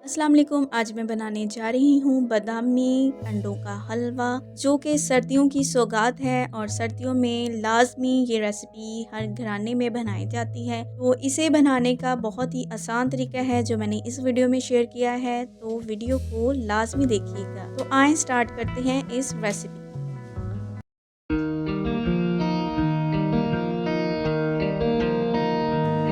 अस्सलाम वालेकुम। आज मैं बनाने जा रही हूँ बादामी अंडों का हलवा, जो कि सर्दियों की सौगात है और सर्दियों में लाजमी ये रेसिपी हर घराने में बनाई जाती है। तो इसे बनाने का बहुत ही आसान तरीका है जो मैंने इस वीडियो में शेयर किया है, तो वीडियो को लाजमी देखिएगा। तो आए स्टार्ट करते हैं इस रेसिपी।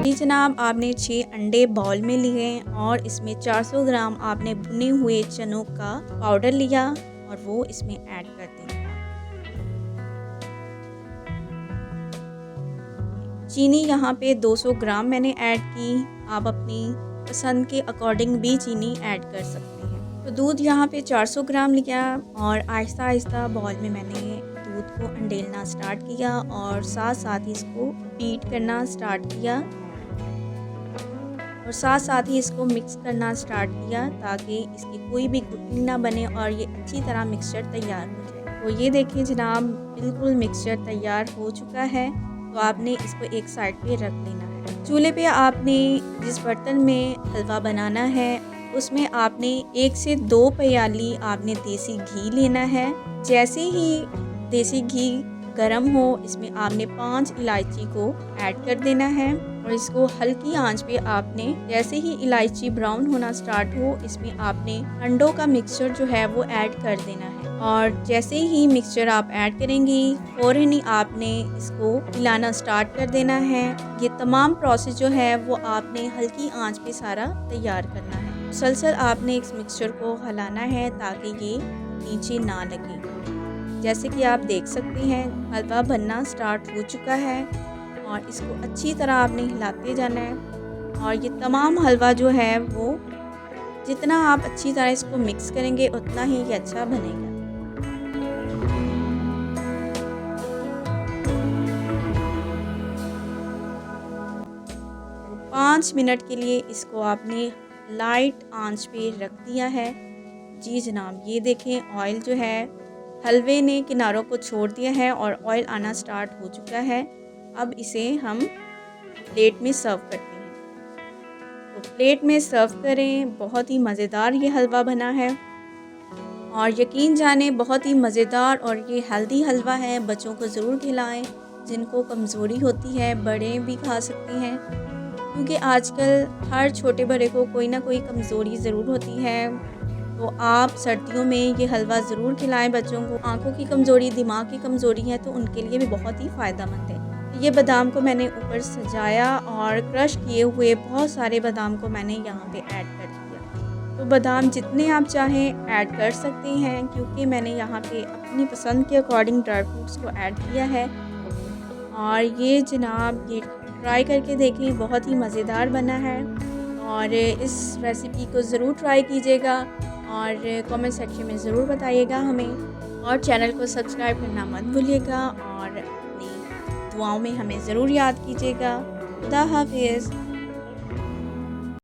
जी जनाब, आपने 6 अंडे बाउल में लिए और इसमें 400 ग्राम आपने भुने हुए चनों का पाउडर लिया और वो इसमें ऐड कर दें। चीनी यहाँ पे 200 ग्राम मैंने ऐड की। आप अपनी पसंद के अकॉर्डिंग भी चीनी ऐड कर सकते हैं। तो दूध यहाँ पे 400 ग्राम लिया और आहिस्ता आहिस्ता बाउल में मैंने दूध को अंडेलना स्टार्ट किया और साथ साथ ही इसको बीट करना स्टार्ट किया और साथ साथ ही इसको मिक्स करना स्टार्ट किया ताकि इसकी कोई भी गुठली ना बने और ये अच्छी तरह मिक्सचर तैयार हो जाए। तो ये देखिए जनाब, बिल्कुल मिक्सचर तैयार हो चुका है। तो आपने इसको एक साइड पे रख लेना है। चूल्हे पे आपने जिस बर्तन में हलवा बनाना है उसमें आपने 1 से 2 प्याली आपने देसी घी लेना है। जैसे ही देसी घी गरम हो इसमें आपने 5 इलायची को ऐड कर देना है और इसको हल्की आंच पे आपने जैसे ही इलायची ब्राउन होना स्टार्ट हो इसमें आपने अंडों का मिक्सचर जो है वो ऐड कर देना है। और जैसे ही मिक्सचर आप ऐड करेंगी फ़ौरन ही आपने इसको हिलाना स्टार्ट कर देना है। ये तमाम प्रोसेस जो है वो आपने हल्की आंच पे सारा तैयार करना है। मुसलसल आपने इस मिक्सचर को हिलाना है ताकि ये नीचे ना लगे। जैसे कि आप देख सकते हैं हलवा बनना स्टार्ट हो चुका है और इसको अच्छी तरह आपने हिलाते जाना है। और ये तमाम हलवा जो है वो जितना आप अच्छी तरह इसको मिक्स करेंगे उतना ही ये अच्छा बनेगा। 5 मिनट के लिए इसको आपने लाइट आंच पे रख दिया है। जी जनाब, ये देखें ऑयल जो है हलवे ने किनारों को छोड़ दिया है और ऑयल आना स्टार्ट हो चुका है। अब इसे हम प्लेट में सर्व करते हैं। तो प्लेट में सर्व करें। बहुत ही मज़ेदार ये हलवा बना है और यकीन जाने बहुत ही मज़ेदार और ये हेल्दी हलवा है। बच्चों को ज़रूर खिलाएं। जिनको कमज़ोरी होती है बड़े भी खा सकते हैं, क्योंकि आजकल हर छोटे बड़े को कोई ना कोई कमज़ोरी ज़रूर होती है। तो आप सर्दियों में ये हलवा ज़रूर खिलाएं बच्चों को। आंखों की कमज़ोरी, दिमाग की कमज़ोरी है तो उनके लिए भी बहुत ही फ़ायदेमंद है। ये बादाम को मैंने ऊपर सजाया और क्रश किए हुए बहुत सारे बादाम को मैंने यहाँ पे ऐड कर दिया। तो बादाम जितने आप चाहें ऐड कर सकते हैं, क्योंकि मैंने यहाँ पे अपनी पसंद के अकॉर्डिंग ड्राई फ्रूट्स को ऐड किया है। और ये जनाब, ये ट्राई करके देखें, बहुत ही मज़ेदार बना है और इस रेसिपी को ज़रूर ट्राई कीजिएगा और कमेंट सेक्शन में ज़रूर बताइएगा हमें। और चैनल को सब्सक्राइब करना मत भूलिएगा और अपनी दुआओं में हमें ज़रूर याद कीजिएगा। खुदा हाफिज़।